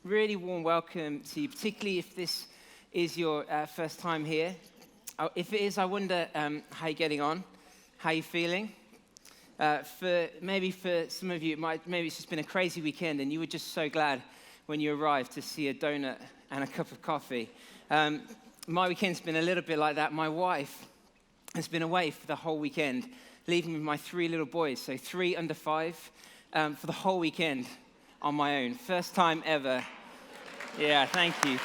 really warm welcome to you, particularly if this is your first time here. If it is, I wonder how you're getting on, how you're feeling. For some of you, maybe it's just been a crazy weekend and you were just so glad when you arrived to see a donut and a cup of coffee. My weekend's been a little bit like that. My wife has been away for the whole weekend, leaving with my 3 little boys, so 3 under 5, for the whole weekend on my own. First time ever. Yeah, thank you.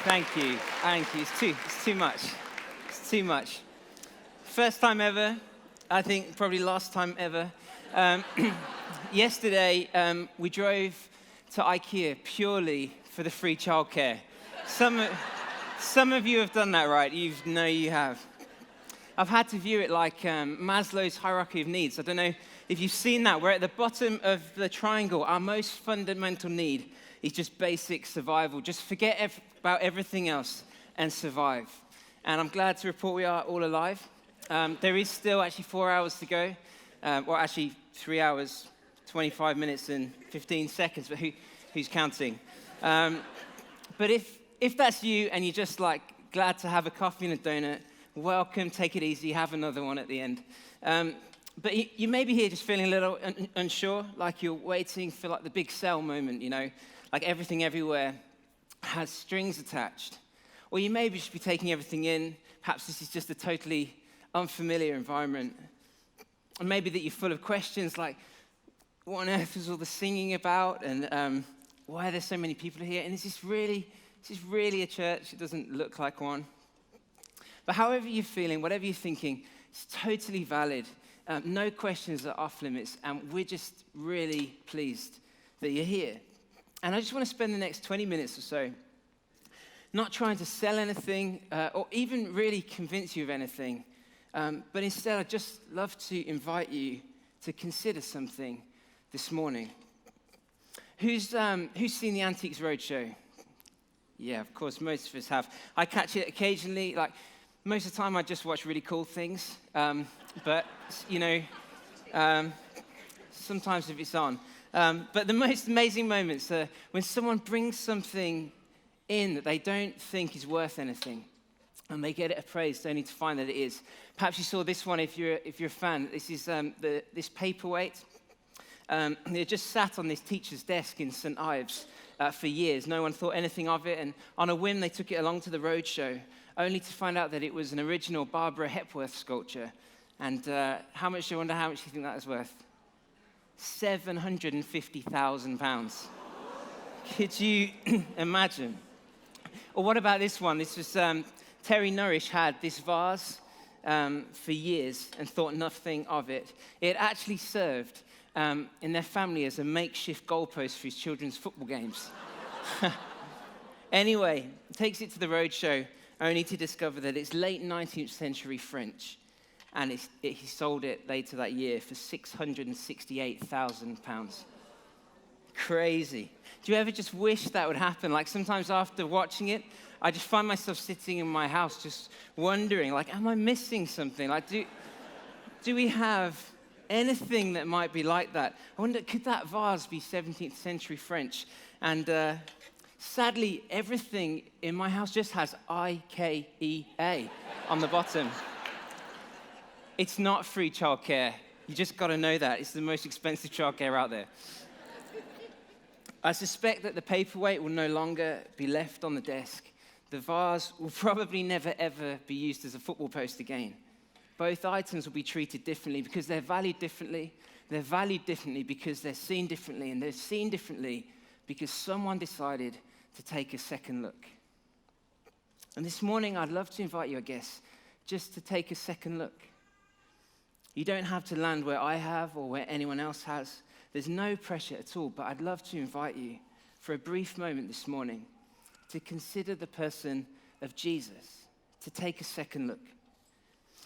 It's too much. First time ever. I think probably last time ever. Yesterday, we drove to IKEA purely for the free childcare. Some of you have done that, right? You have. I've had to view it like Maslow's hierarchy of needs. I don't know if you've seen that. We're at the bottom of the triangle. Our most fundamental need is just basic survival. Just forget about everything else and survive. And I'm glad to report we are all alive. There is still actually 4 hours to go. Well, actually 3 hours, 25 minutes and 15 seconds, but who's counting? But if that's you and you're just like glad to have a coffee and a donut, welcome, take it easy, have another one at the end. But you may be here just feeling a little unsure, like you're waiting for like the big sell moment, like everything everywhere has strings attached. Or you may just be taking everything in. Perhaps this is just a totally unfamiliar environment. And maybe that you're full of questions like, what on earth is all the singing about? And why are there so many people here? And is this really a church? It doesn't look like one. But however you're feeling, whatever you're thinking, it's totally valid. No questions are off limits, and we're just really pleased that you're here. And I just want to spend the next 20 minutes or so not trying to sell anything or even really convince you of anything, but instead I'd just love to invite you to consider something this morning. Who's seen the Antiques Roadshow? Yeah, of course, most of us have. I catch it occasionally, like, most of the time I just watch really cool things, but, sometimes if it's on. But the most amazing moments are when someone brings something in that they don't think is worth anything, and they get it appraised only to find that it is. Perhaps you saw this one if you're a fan. This is this paperweight. It just sat on this teacher's desk in St. Ives for years. No one thought anything of it, and on a whim they took it along to the roadshow, only to find out that it was an original Barbara Hepworth sculpture. And how much do you think that is worth? £750,000. Could you imagine? Or what about this one? This was Terry Nourish had this vase for years and thought nothing of it. It actually served in their family as a makeshift goalpost for his children's football games. Anyway, takes it to the roadshow, only to discover that it's late 19th century French, and he sold it later that year for £668,000. Crazy. Do you ever just wish that would happen? Like sometimes after watching it, I just find myself sitting in my house just wondering, like, am I missing something? Like, do we have anything that might be like that? I wonder, could that vase be 17th century French? And sadly, everything in my house just has IKEA on the bottom. It's not free childcare. You just got to know that. It's the most expensive childcare out there. I suspect that the paperweight will no longer be left on the desk. The vase will probably never, ever be used as a football post again. Both items will be treated differently because they're valued differently. They're valued differently because they're seen differently. And they're seen differently because someone decided to take a second look. And this morning, I'd love to invite you, I guess, just to take a second look. You don't have to land where I have or where anyone else has. There's no pressure at all, but I'd love to invite you for a brief moment this morning to consider the person of Jesus, to take a second look.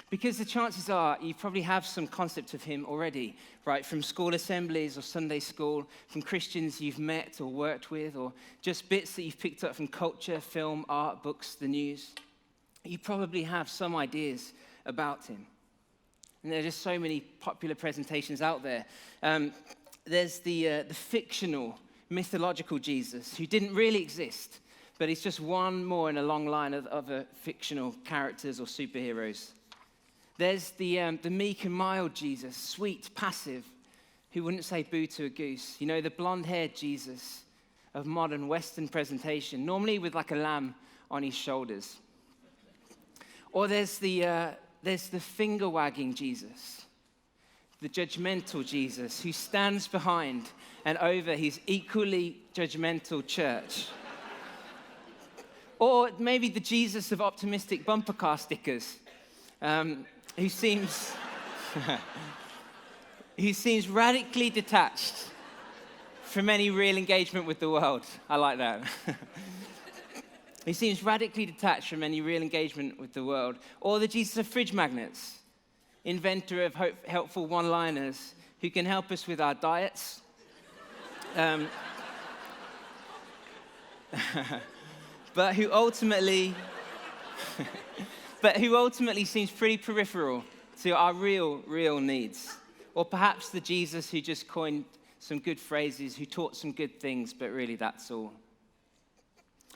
Because the chances are you probably have some concept of him already, right? From school assemblies or Sunday school, from Christians you've met or worked with, or just bits that you've picked up from culture, film, art, books, the news. You probably have some ideas about him. And there are just so many popular presentations out there. There's the fictional mythological Jesus who didn't really exist, but he's just one more in a long line of other fictional characters or superheroes. There's the meek and mild Jesus, sweet, passive, who wouldn't say boo to a goose. You know, the blonde-haired Jesus of modern Western presentation, normally with like a lamb on his shoulders. Or there's the finger-wagging Jesus, the judgmental Jesus who stands behind and over his equally judgmental church. Or maybe the Jesus of optimistic bumper car stickers, who seems radically detached from any real engagement with the world. I like that. He seems radically detached from any real engagement with the world. Or the Jesus of fridge magnets, inventor of helpful one-liners who can help us with our diets. But who ultimately seems pretty peripheral to our real needs. Or perhaps the Jesus who just coined some good phrases, who taught some good things, but really that's all.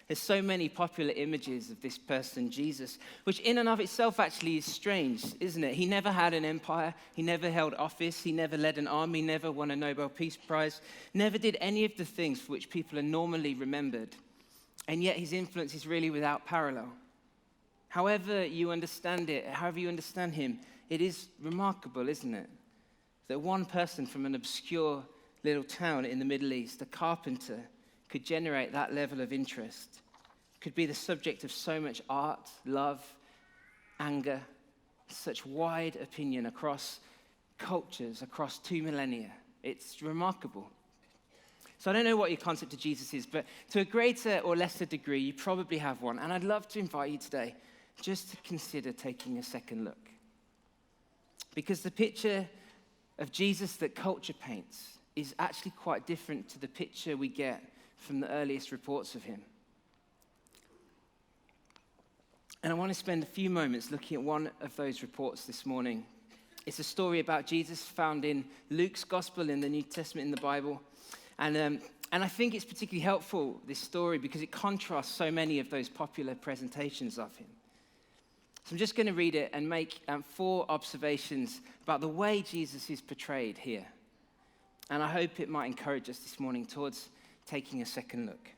There's so many popular images of this person, Jesus, which in and of itself actually is strange, isn't it? He never had an empire, he never held office, he never led an army, never won a Nobel Peace Prize, never did any of the things for which people are normally remembered. And yet his influence is really without parallel. However you understand it, however you understand him, it is remarkable, isn't it? That one person from an obscure little town in the Middle East, a carpenter, could generate that level of interest, could be the subject of so much art, love, anger, such wide opinion across cultures, across 2 millennia. It's remarkable. So I don't know what your concept of Jesus is, but to a greater or lesser degree, you probably have one. And I'd love to invite you today just to consider taking a second look. Because the picture of Jesus that culture paints is actually quite different to the picture we get from the earliest reports of him. And I want to spend a few moments looking at one of those reports this morning. It's a story about Jesus found in Luke's Gospel in the New Testament in the Bible. And I think it's particularly helpful, this story, because it contrasts so many of those popular presentations of him. So I'm just going to read it and make 4 observations about the way Jesus is portrayed here. And I hope it might encourage us this morning towards taking a second look.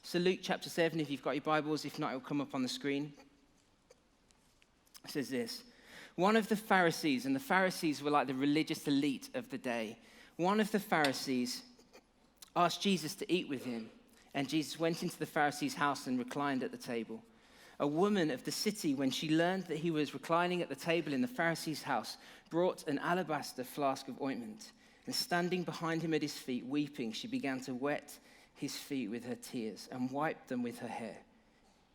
So Luke chapter 7, if you've got your Bibles, if not, it'll come up on the screen. It says this: one of the Pharisees, and the Pharisees were like the religious elite of the day, one of the Pharisees asked Jesus to eat with him, and Jesus went into the Pharisee's house and reclined at the table. A woman of the city, when she learned that he was reclining at the table in the Pharisee's house, brought an alabaster flask of ointment, and standing behind him at his feet, weeping, she began to wet his feet with her tears and wiped them with her hair,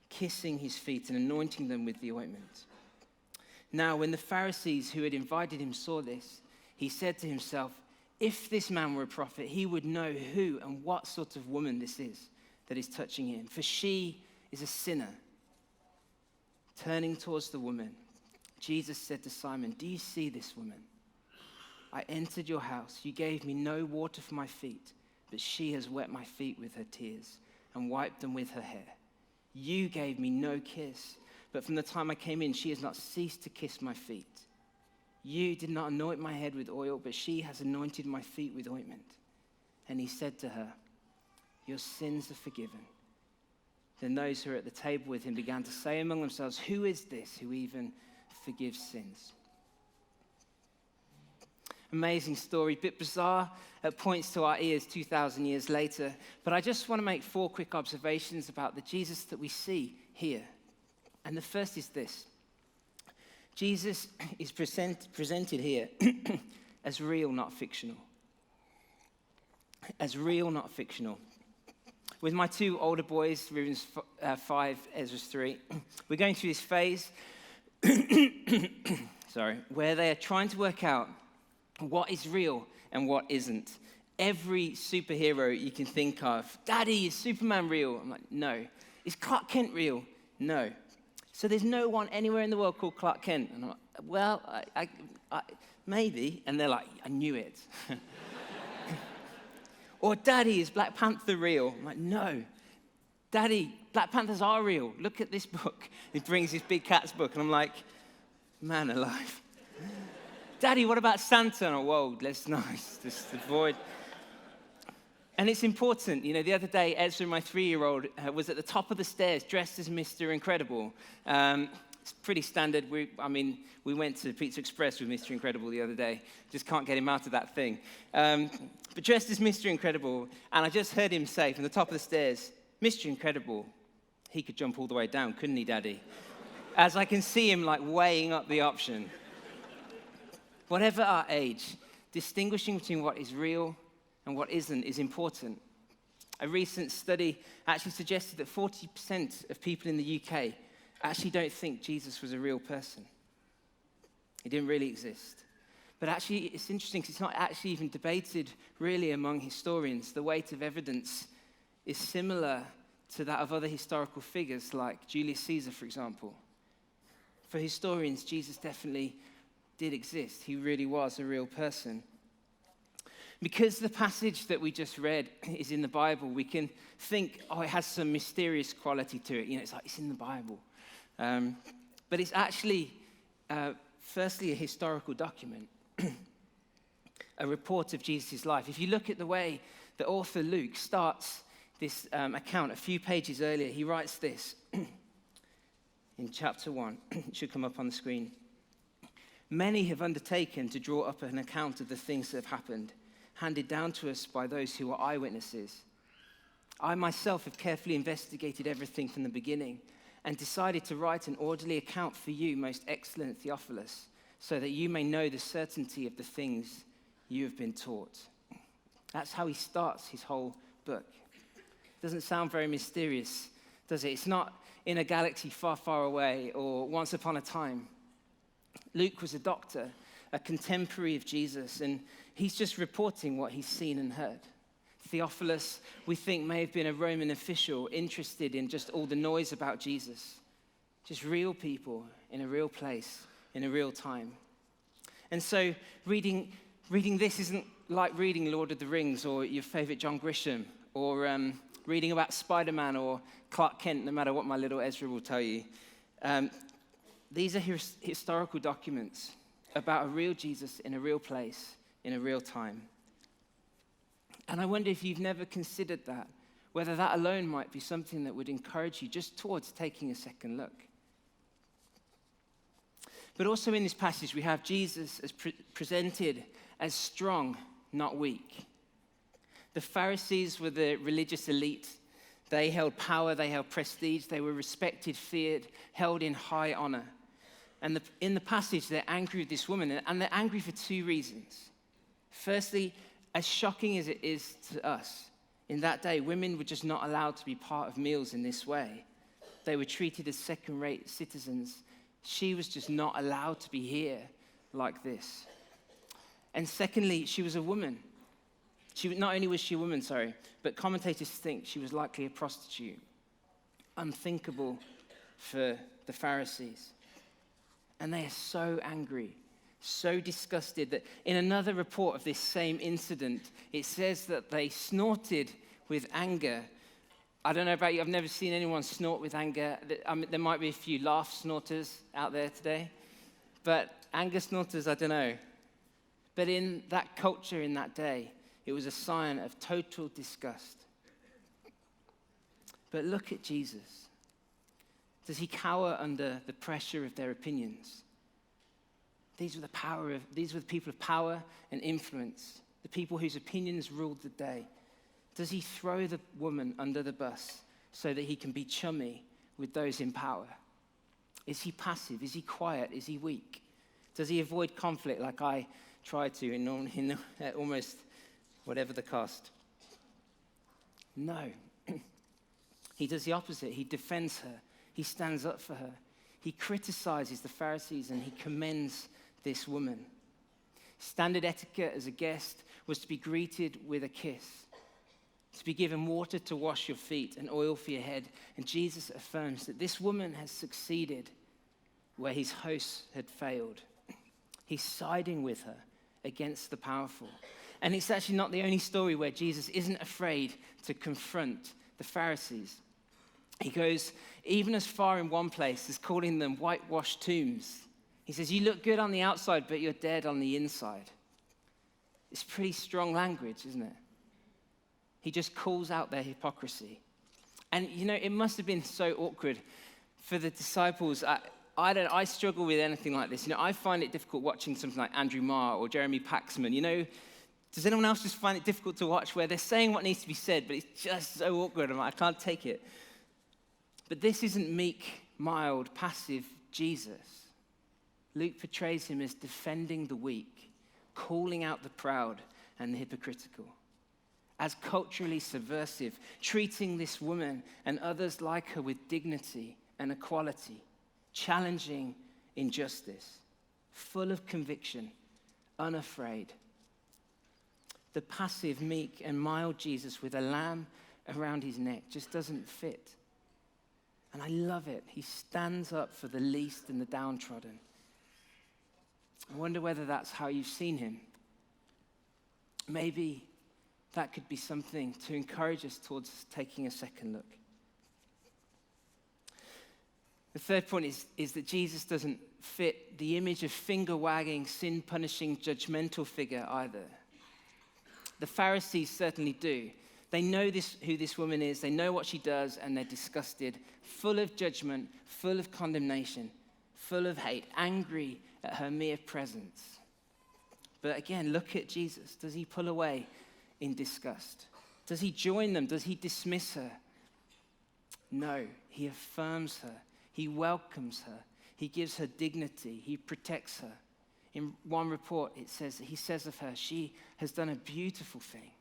kissing his feet and anointing them with the ointment. Now, when the Pharisees who had invited him saw this, he said to himself, if this man were a prophet, he would know who and what sort of woman this is that is touching him, for she is a sinner. Turning towards the woman, Jesus said to Simon, do you see this woman? I entered your house. You gave me no water for my feet, but she has wet my feet with her tears and wiped them with her hair. You gave me no kiss, but from the time I came in, she has not ceased to kiss my feet. You did not anoint my head with oil, but she has anointed my feet with ointment. And he said to her, your sins are forgiven. Then those who were at the table with him began to say among themselves, who is this who even forgives sins? Amazing story, bit bizarre at points to our ears 2,000 years later. But I just want to make 4 quick observations about the Jesus that we see here. And the first is this. Jesus is presented here as real, not fictional. As real, not fictional. With my 2 older boys, Reuben's 5, Ezra's 3, we're going through this phase where they are trying to work out what is real and what isn't. Every superhero you can think of. Daddy, is Superman real? I'm like, no. Is Clark Kent real? No. So there's no one anywhere in the world called Clark Kent. And I'm like, well, I maybe. And they're like, I knew it. Or, Daddy, is Black Panther real? I'm like, no. Daddy, Black Panthers are real. Look at this book. He brings his big cat's book, and I'm like, man alive. Daddy, what about Santa? And I'm, whoa, that's nice. Just avoid. And it's important. You know, the other day, Ezra, my 3-year-old, was at the top of the stairs dressed as Mr. Incredible. It's pretty standard. We went to Pizza Express with Mr. Incredible the other day. Just can't get him out of that thing. But dressed as Mr. Incredible, and I just heard him say from the top of the stairs, Mr. Incredible, he could jump all the way down, couldn't he, Daddy? As I can see him, like, weighing up the option. Whatever our age, distinguishing between what is real and what isn't is important. A recent study actually suggested that 40% of people in the UK actually don't think Jesus was a real person. He didn't really exist. But actually, it's interesting because it's not actually even debated really among historians. The weight of evidence is similar to that of other historical figures like Julius Caesar, for example. For historians, Jesus definitely did exist. He really was a real person. Because the passage that we just read is in the Bible, we can think, oh, it has some mysterious quality to it. You know, it's like, it's in the Bible. But it's actually, firstly, a historical document, a report of Jesus' life. If you look at the way the author Luke starts this account a few pages earlier, he writes this in chapter 1. It should come up on the screen. Many have undertaken to draw up an account of the things that have happened, handed down to us by those who are eyewitnesses. I myself have carefully investigated everything from the beginning and decided to write an orderly account for you, most excellent Theophilus, so that you may know the certainty of the things you have been taught. That's how he starts his whole book. Doesn't sound very mysterious, does it? It's not in a galaxy far, far away or once upon a time. Luke was a doctor, a contemporary of Jesus, and he's just reporting what he's seen and heard. Theophilus, we think, may have been a Roman official interested in just all the noise about Jesus. Just real people in a real place, in a real time. And so reading this isn't like reading Lord of the Rings or your favorite John Grisham or reading about Spider-Man or Clark Kent, no matter what my little Ezra will tell you. These are historical documents about a real Jesus in a real place, in a real time. And I wonder if you've never considered that, whether that alone might be something that would encourage you just towards taking a second look. But also in this passage, we have Jesus as presented as strong, not weak. The Pharisees were the religious elite. They held power, they held prestige, they were respected, feared, held in high honor. And in the passage, they're angry with this woman, and they're angry for two reasons. Firstly, as shocking as it is to us, in that day, women were just not allowed to be part of meals in this way. They were treated as second-rate citizens. She was just not allowed to be here like this. And secondly, she was a woman. Not only was she a woman, but commentators think she was likely a prostitute. Unthinkable for the Pharisees. And they are so angry, so disgusted that in another report of this same incident, it says that they snorted with anger. I don't know about you, I've never seen anyone snort with anger. There might be a few laugh snorters out there today, but anger snorters, I don't know. But in that culture, in that day, it was a sign of total disgust. But look at Jesus. Does he cower under the pressure of their opinions? These were the people of power and influence, the people whose opinions ruled the day. Does he throw the woman under the bus so that he can be chummy with those in power? Is he passive? Is he quiet? Is he weak? Does he avoid conflict like I try to in almost whatever the cost? No. He does the opposite. He defends her. He stands up for her. He criticizes the Pharisees and he commends this woman. Standard etiquette as a guest was to be greeted with a kiss, to be given water to wash your feet and oil for your head. And Jesus affirms that this woman has succeeded where his hosts had failed. He's siding with her against the powerful. And it's actually not the only story where Jesus isn't afraid to confront the Pharisees. He goes even as far in one place as calling them whitewashed tombs. He says, you look good on the outside, but you're dead on the inside. It's pretty strong language, isn't it? He just calls out their hypocrisy. And, it must have been so awkward for the disciples. I struggle with anything like this. I find it difficult watching something like Andrew Marr or Jeremy Paxman. Does anyone else just find it difficult to watch where they're saying what needs to be said, but it's just so awkward? I can't take it. But this isn't meek, mild, passive Jesus. Luke portrays him as defending the weak, calling out the proud and the hypocritical, as culturally subversive, treating this woman and others like her with dignity and equality, challenging injustice, full of conviction, unafraid. The passive, meek, and mild Jesus with a lamb around his neck just doesn't fit. And I love it. He stands up for the least and the downtrodden. I wonder whether that's how you've seen him. Maybe that could be something to encourage us towards taking a second look. The third point is that Jesus doesn't fit the image of finger-wagging, sin-punishing, judgmental figure either. The Pharisees certainly do. They know who this woman is, they know what she does, and they're disgusted, full of judgment, full of condemnation, full of hate, angry at her mere presence. But again, look at Jesus. Does he pull away in disgust? Does he join them? Does he dismiss her? No, he affirms her. He welcomes her. He gives her dignity. He protects her. In one report, he says of her, she has done a beautiful thing.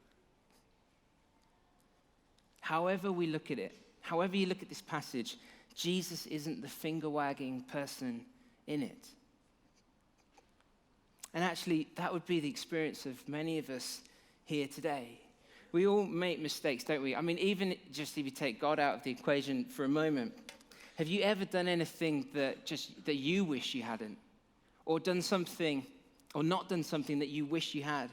However we look at it, however you look at this passage, Jesus isn't the finger-wagging person in it. And actually, that would be the experience of many of us here today. We all make mistakes, don't we? Even just if you take God out of the equation for a moment, have you ever done anything that you wish you hadn't? Or done something, or not done something that you wish you had?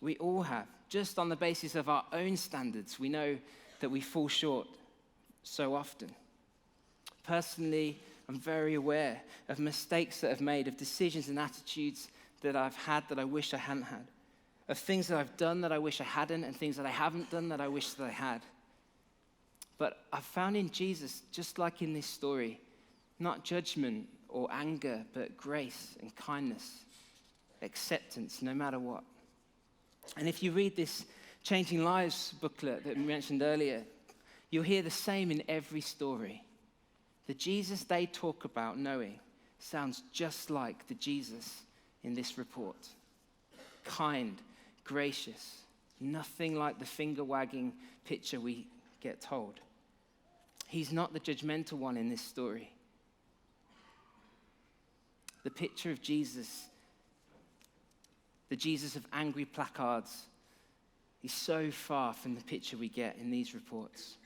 We all have. Just on the basis of our own standards, we know that we fall short so often. Personally, I'm very aware of mistakes that I've made, of decisions and attitudes that I've had that I wish I hadn't had, of things that I've done that I wish I hadn't, and things that I haven't done that I wish that I had. But I've found in Jesus, just like in this story, not judgment or anger, but grace and kindness, acceptance, no matter what. And if you read this Changing Lives booklet that we mentioned earlier, you'll hear the same in every story. The Jesus they talk about knowing sounds just like the Jesus in this report. Kind, gracious, nothing like the finger-wagging picture we get told. He's not the judgmental one in this story. The picture of Jesus, the Jesus of angry placards, is so far from the picture we get in these reports.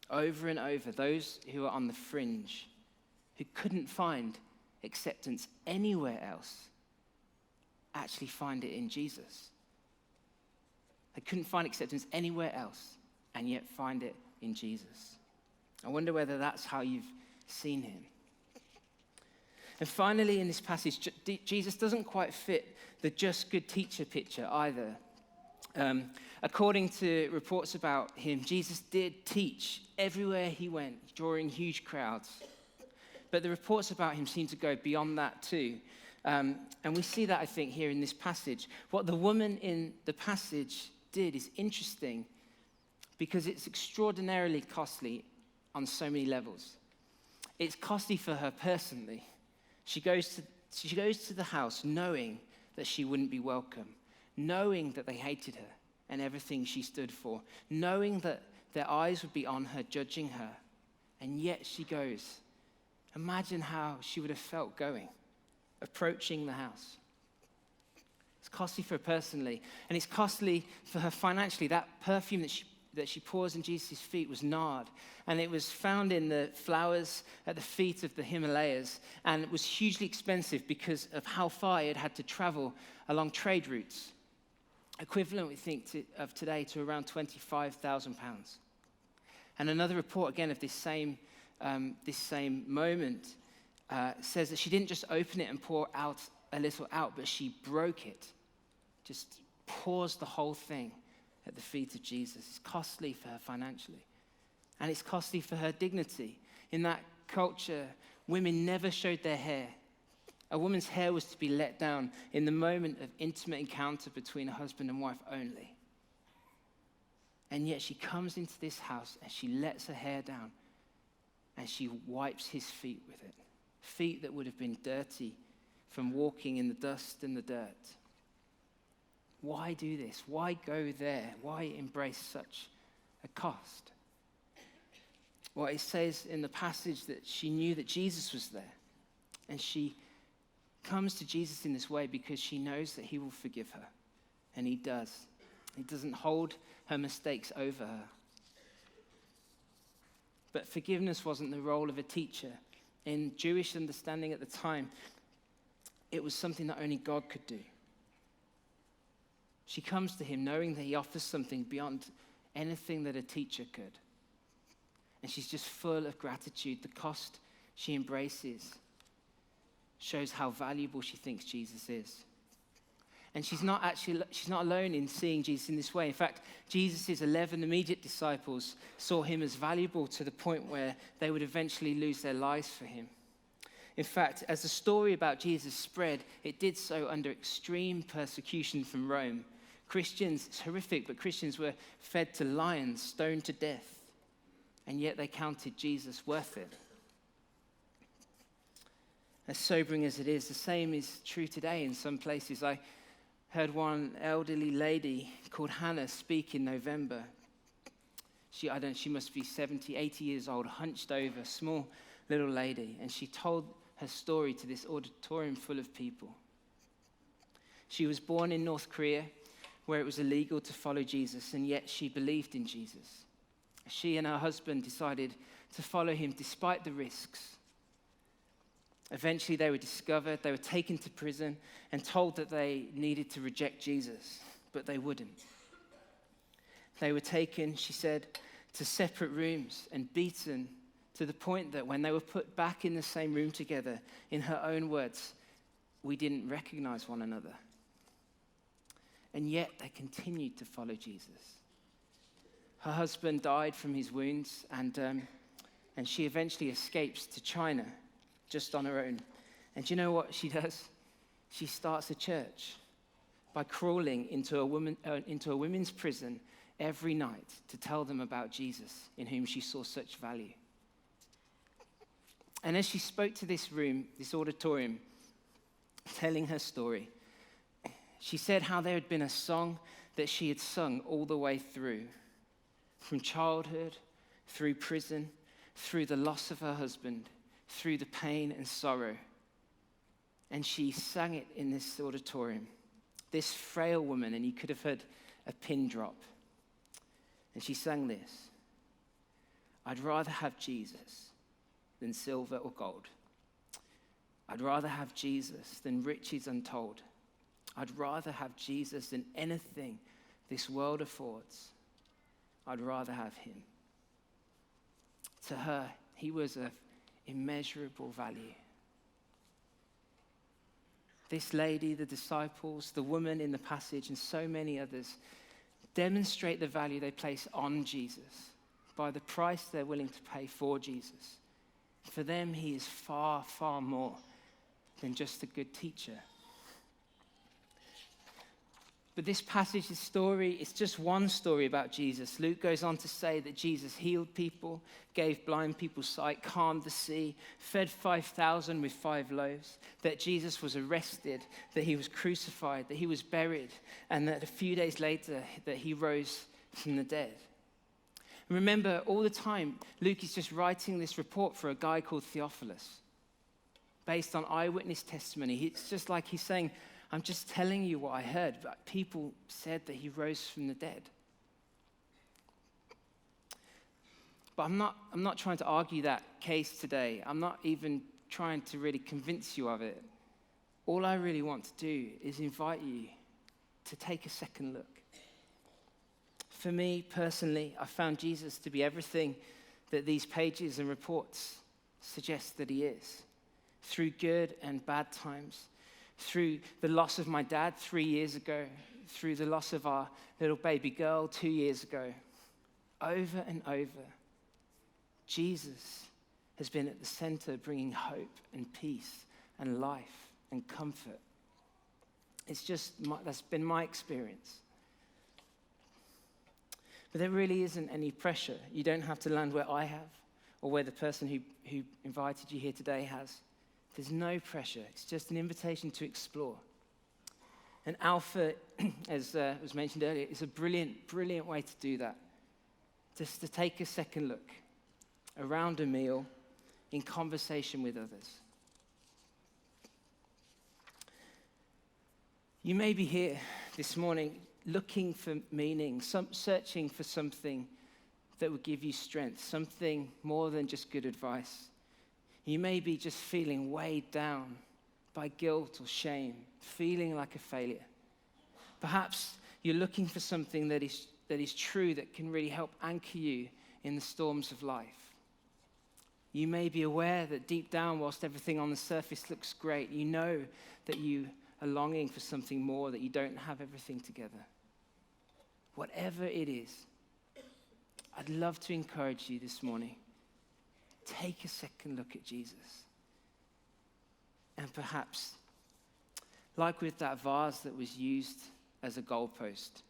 Over and over, those who are on the fringe, who couldn't find acceptance anywhere else, actually find it in Jesus. They couldn't find acceptance anywhere else, and yet find it in Jesus. I wonder whether that's how you've seen him. And finally, in this passage, Jesus doesn't quite fit the just good teacher picture either. According to reports about him, Jesus did teach everywhere he went, drawing huge crowds. But the reports about him seem to go beyond that too. And we see that, I think, here in this passage. What the woman in the passage did is interesting because it's extraordinarily costly on so many levels. It's costly for her personally. She goes to the house knowing that she wouldn't be welcome, knowing that they hated her and everything she stood for, knowing that their eyes would be on her, judging her, and yet she goes. Imagine how she would have felt going, approaching the house. It's costly for her personally, and it's costly for her financially. That perfume she pours in Jesus' feet was nard. And it was found in the flowers at the feet of the Himalayas. And it was hugely expensive because of how far it had to travel along trade routes. Equivalent, we think, of today to around £25,000. And another report, again, of this same moment says that she didn't just open it and pour out a little out, but she broke it, just pours the whole thing at the feet of Jesus. It's costly for her financially, and it's costly for her dignity. In that culture, women never showed their hair. A woman's hair was to be let down in the moment of intimate encounter between a husband and wife only. And yet she comes into this house and she lets her hair down and she wipes his feet with it. Feet that would have been dirty from walking in the dust and the dirt. Why do this? Why go there? Why embrace such a cost? Well, it says in the passage that she knew that Jesus was there. And she comes to Jesus in this way because she knows that he will forgive her. And he does. He doesn't hold her mistakes over her. But forgiveness wasn't the role of a teacher. In Jewish understanding at the time, it was something that only God could do. She comes to him knowing that he offers something beyond anything that a teacher could. And she's just full of gratitude. The cost she embraces shows how valuable she thinks Jesus is. And she's not alone in seeing Jesus in this way. In fact, Jesus' 11 immediate disciples saw him as valuable to the point where they would eventually lose their lives for him. In fact, as the story about Jesus spread, it did so under extreme persecution from Rome. Christians, it's horrific, but Christians were fed to lions, stoned to death, and yet they counted Jesus worth it. As sobering as it is, the same is true today in some places. I heard one elderly lady called Hannah speak in November. She must be 70, 80 years old, hunched over, small little lady, and she told her story to this auditorium full of people. She was born in North Korea, where it was illegal to follow Jesus, and yet she believed in Jesus. She and her husband decided to follow him despite the risks. Eventually they were discovered, they were taken to prison and told that they needed to reject Jesus, but they wouldn't. They were taken, she said, to separate rooms and beaten to the point that when they were put back in the same room together, in her own words, we didn't recognize one another. And yet they continued to follow Jesus. Her husband died from his wounds, and she eventually escapes to China just on her own. And do you know what she does? She starts a church by crawling into a women's prison every night to tell them about Jesus, in whom she saw such value. And as she spoke to this room, this auditorium, telling her story, she said how there had been a song that she had sung all the way through, from childhood, through prison, through the loss of her husband, through the pain and sorrow. And she sang it in this auditorium. This frail woman, and you could have heard a pin drop. And she sang this: I'd rather have Jesus than silver or gold. I'd rather have Jesus than riches untold. I'd rather have Jesus than anything this world affords. I'd rather have him. To her, he was of immeasurable value. This lady, the disciples, the woman in the passage, and so many others demonstrate the value they place on Jesus by the price they're willing to pay for Jesus. For them, he is far, far more than just a good teacher. But this passage, this story, it's just one story about Jesus. Luke goes on to say that Jesus healed people, gave blind people sight, calmed the sea, fed 5,000 with 5 loaves, that Jesus was arrested, that he was crucified, that he was buried, and that a few days later that he rose from the dead. And remember, all the time, Luke is just writing this report for a guy called Theophilus, based on eyewitness testimony. It's just like he's saying, I'm just telling you what I heard, but people said that he rose from the dead. But I'm not trying to argue that case today. I'm not even trying to really convince you of it. All I really want to do is invite you to take a second look. For me personally, I found Jesus to be everything that these pages and reports suggest that he is. Through good and bad times, through the loss of my dad 3 years ago, through the loss of our little baby girl 2 years ago, over and over, Jesus has been at the center, bringing hope and peace and life and comfort. That's been my experience. But there really isn't any pressure. You don't have to land where I have or where the person who invited you here today has. There's no pressure. It's just an invitation to explore. And Alpha, as was mentioned earlier, is a brilliant, brilliant way to do that. Just to take a second look around a meal in conversation with others. You may be here this morning looking for meaning, searching for something that would give you strength, something more than just good advice. You may be just feeling weighed down by guilt or shame, feeling like a failure. Perhaps you're looking for something that is true, that can really help anchor you in the storms of life. You may be aware that deep down, whilst everything on the surface looks great, you know that you are longing for something more, that you don't have everything together. Whatever it is, I'd love to encourage you this morning. Take a second look at Jesus. And perhaps, like with that vase that was used as a goalpost,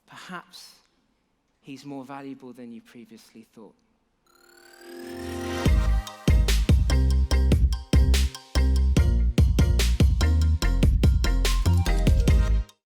perhaps he's more valuable than you previously thought.